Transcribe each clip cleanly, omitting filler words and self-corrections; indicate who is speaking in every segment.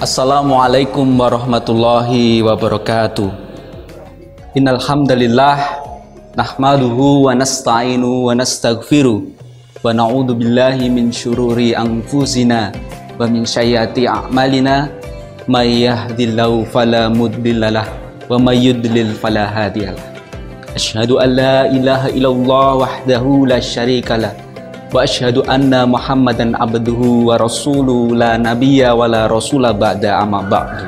Speaker 1: Assalamualaikum warahmatullahi wabarakatuh. Innal hamdalillah nahmaduhu wa nasta'inu wa nastaghfiruh wa na'udzu billahi min syururi anfusina wa min sayyiati a'malina may yahdihillahu fala mudhillalah wa may yudlil fala hadiyalah. Asyhadu an la ilaha illallah wahdahu la syarikalah wa asyhadu anna Muhammadan abduhu wa rasuluhu la nabiyya wa la rasula ba'da amma ba'du.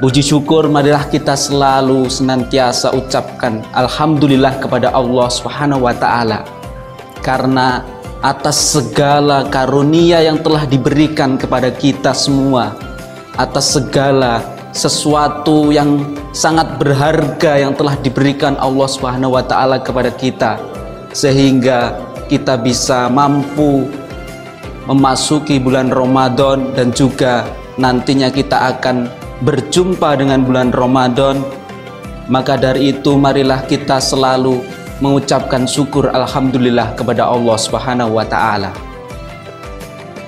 Speaker 1: Puji syukur marilah kita selalu senantiasa ucapkan alhamdulillah kepada Allah Subhanahu wa taala karena atas segala karunia yang telah diberikan kepada kita semua, atas segala sesuatu yang sangat berharga yang telah diberikan Allah Subhanahu wa taala kepada kita, sehingga kita bisa mampu memasuki bulan Ramadan dan juga nantinya kita akan berjumpa dengan bulan Ramadan. Maka dari itu marilah kita selalu mengucapkan syukur alhamdulillah kepada Allah Subhanahu wa taala.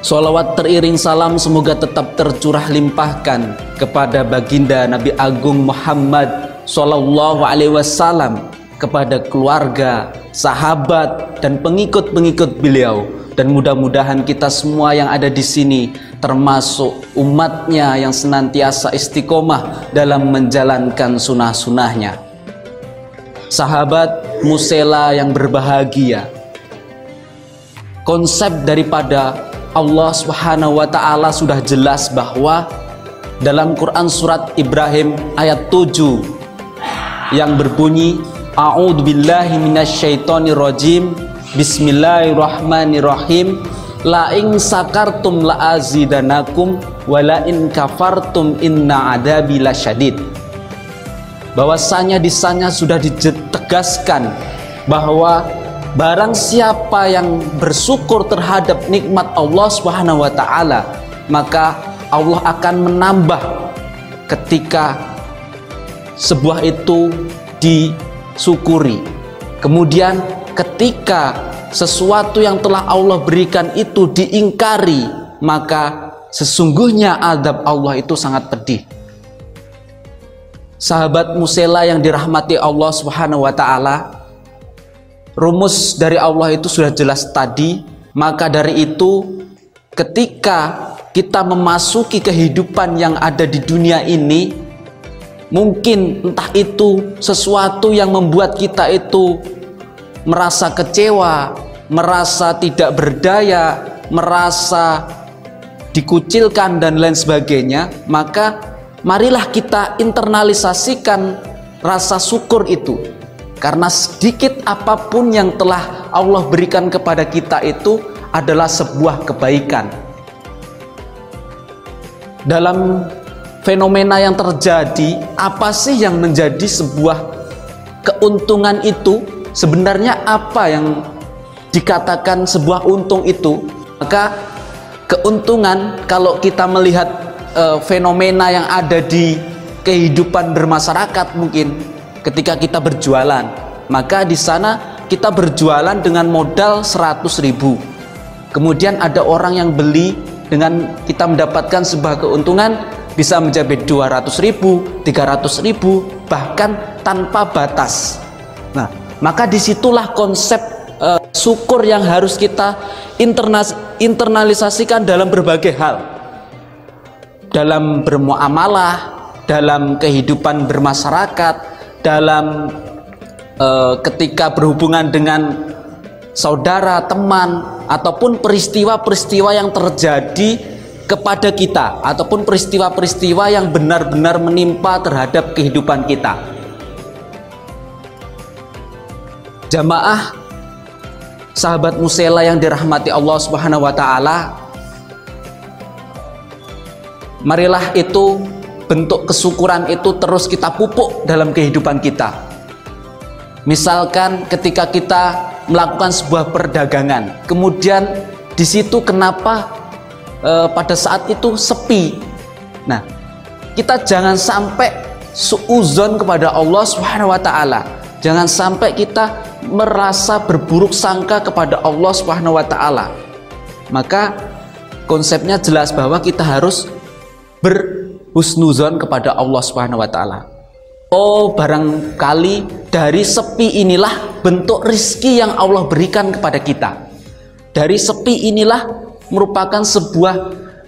Speaker 1: Sholawat teriring salam semoga tetap tercurah limpahkan kepada baginda Nabi Agung Muhammad Sallallahu Alaihi Wasallam, kepada keluarga, sahabat, dan pengikut-pengikut beliau, dan mudah-mudahan kita semua yang ada di sini termasuk umatnya yang senantiasa istiqomah dalam menjalankan sunnah-sunnahnya. Sahabat Musela yang berbahagia, konsep daripada Allah Subhanahu wa taala sudah jelas bahwa dalam Quran surat Ibrahim ayat 7 yang berbunyi A'udzu billahi minasyaitonir rajim. Bismillahirrahmanirrahim. La in sakartum la azidanakum wa la in kafartum inna adabi lasyadid. Bahwasanya di sana sudah ditegaskan bahwa barang siapa yang bersyukur terhadap nikmat Allah Subhanahu wa taala, maka Allah akan menambah ketika sebuah itu disyukuri. Kemudian ketika sesuatu yang telah Allah berikan itu diingkari, maka sesungguhnya azab Allah itu sangat pedih. Sahabat Musela yang dirahmati Allah Subhanahu wa taala, rumus dari Allah itu sudah jelas tadi. Maka dari itu ketika kita memasuki kehidupan yang ada di dunia ini, mungkin entah itu sesuatu yang membuat kita itu merasa kecewa, merasa tidak berdaya, merasa dikucilkan dan lain sebagainya, maka marilah kita internalisasikan rasa syukur itu. Karena sedikit apapun yang telah Allah berikan kepada kita itu adalah sebuah kebaikan. Dalam fenomena yang terjadi, apa sih yang menjadi sebuah keuntungan itu? Sebenarnya apa yang dikatakan sebuah untung itu? Maka keuntungan, kalau kita melihat fenomena yang ada di kehidupan bermasyarakat, mungkin ketika kita berjualan, maka di sana kita berjualan dengan modal 100.000. Kemudian ada orang yang beli, dengan kita mendapatkan sebuah keuntungan bisa mencapai 200.000, 300.000, bahkan tanpa batas. Nah, maka disitulah konsep syukur yang harus kita internalisasikan dalam berbagai hal, dalam bermuamalah, dalam kehidupan bermasyarakat, dalam ketika berhubungan dengan saudara, teman, ataupun peristiwa-peristiwa yang terjadi kepada kita, ataupun peristiwa-peristiwa yang benar-benar menimpa terhadap kehidupan kita. Jamaah sahabat Musela yang dirahmati Allah Subhanahu wa taala, marilah itu bentuk kesyukuran itu terus kita pupuk dalam kehidupan kita. Misalkan ketika kita melakukan sebuah perdagangan, kemudian di situ kenapa pada saat itu sepi. Nah, kita jangan sampai suudzon kepada Allah Subhanahu wa taala. Jangan sampai kita merasa berburuk sangka kepada Allah Subhanahu wa taala. Maka konsepnya jelas bahwa kita harus berhusnuzon kepada Allah Subhanahu wa taala. Oh, barangkali dari sepi inilah bentuk rizki yang Allah berikan kepada kita. Dari sepi inilah merupakan sebuah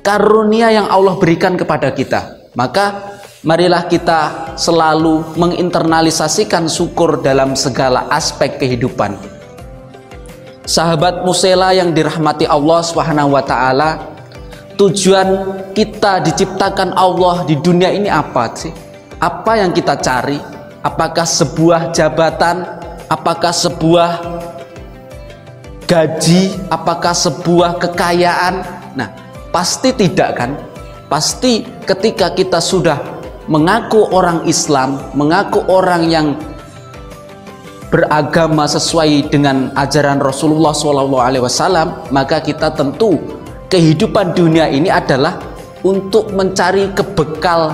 Speaker 1: karunia yang Allah berikan kepada kita. Maka marilah kita selalu menginternalisasikan syukur dalam segala aspek kehidupan. Sahabat Musela yang dirahmati Allah Subhanahu wa taala, tujuan kita diciptakan Allah di dunia ini apa sih? Apa yang kita cari? Apakah sebuah jabatan? Apakah sebuah gaji? Apakah sebuah kekayaan? Nah, pasti tidak kan? Pasti ketika kita sudah mengaku orang Islam, mengaku orang yang beragama sesuai dengan ajaran Rasulullah SAW, maka kita tentu kehidupan dunia ini adalah untuk mencari kebekal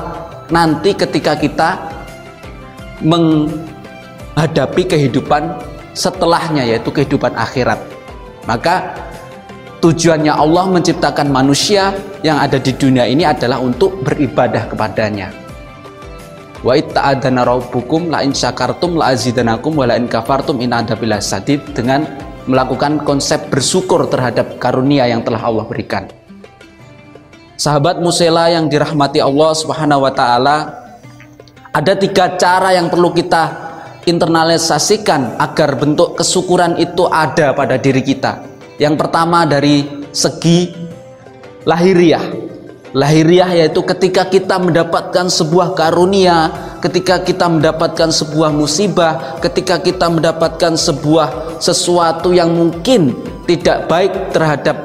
Speaker 1: nanti ketika kita menghadapi kehidupan setelahnya, yaitu kehidupan akhirat. Maka tujuannya Allah menciptakan manusia yang ada di dunia ini adalah untuk beribadah kepadanya. Wa itta'adana rabbukum la in syakartum la azidanakum wa la in kafartum in adzabil sadid, dengan melakukan konsep bersyukur terhadap karunia yang telah Allah berikan. Sahabat Musela yang dirahmati Allah Subhanahu wa taala, ada 3 cara yang perlu kita internalisasikan agar bentuk kesyukuran itu ada pada diri kita. Yang pertama dari segi lahiriah. Lahiriah yaitu ketika kita mendapatkan sebuah karunia, ketika kita mendapatkan sebuah musibah, ketika kita mendapatkan sesuatu yang mungkin tidak baik terhadap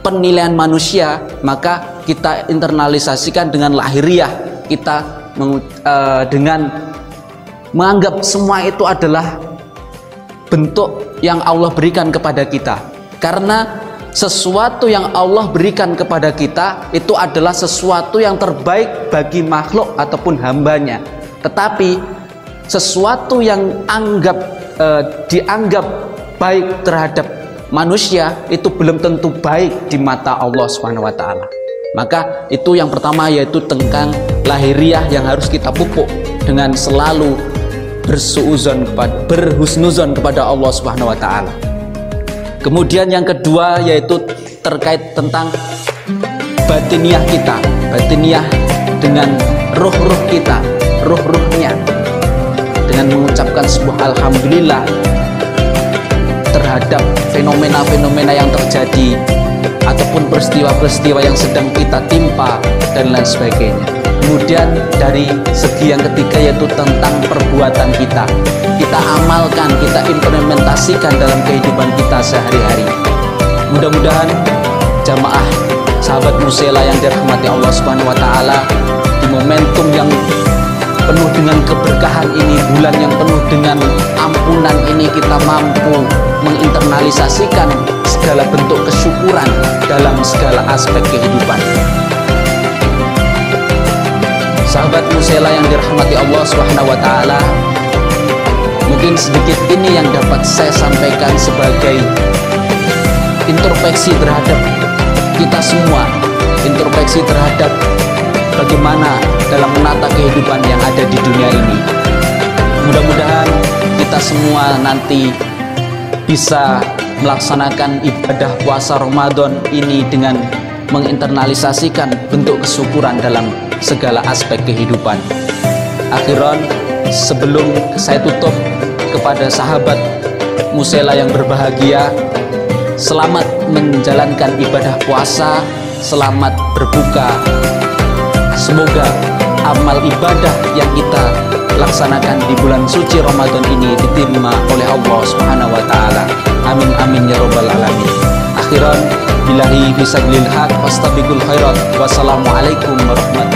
Speaker 1: penilaian manusia, maka kita internalisasikan dengan lahiriah kita, dengan menganggap semua itu adalah bentuk yang Allah berikan kepada kita. Karena sesuatu yang Allah berikan kepada kita itu adalah sesuatu yang terbaik bagi makhluk ataupun hambanya. Tetapi sesuatu yang dianggap baik terhadap manusia itu belum tentu baik di mata Allah Subhanahu wa taala. Maka itu yang pertama, yaitu tentang lahiriah yang harus kita pupuk dengan selalu berhusnuzon kepada Allah Subhanahu wa taala. Kemudian yang kedua yaitu terkait tentang batiniah kita, batiniah dengan ruh-ruh kita, ruh-ruhnya, dengan mengucapkan sebuah alhamdulillah terhadap fenomena-fenomena yang terjadi ataupun peristiwa-peristiwa yang sedang kita timpa dan lain sebagainya. Kemudian dari segi yang ketiga yaitu tentang perbuatan kita amalkan, kita implementasikan dalam kehidupan kita sehari-hari. Mudah-mudahan jamaah sahabat Musela yang dirahmati Allah Subhanahu wa taala, di momentum yang penuh dengan keberkahan ini, bulan yang penuh dengan ampunan ini, kita mampu menginternalisasikan segala bentuk kesyukuran dalam segala aspek kehidupan. Sahabat Musela yang dirahmati Allah Subhanahu wa taala, mungkin sedikit ini yang dapat saya sampaikan sebagai introspeksi terhadap kita semua, introspeksi terhadap bagaimana dalam menata kehidupan yang ada di dunia ini. Mudah-mudahan kita semua nanti bisa melaksanakan ibadah puasa Ramadan ini dengan menginternalisasikan bentuk kesyukuran dalam segala aspek kehidupan. Akhiran, sebelum saya tutup, kepada sahabat Musela yang berbahagia, selamat menjalankan ibadah puasa, selamat berbuka. Semoga amal ibadah yang kita laksanakan di bulan suci Ramadan ini diterima oleh Allah Subhanahu wa taala. Amin amin ya rabbal alamin. Akhiran, billahi fisabilil haq wastabiqul khairat. Wassalamualaikum warahmatullahi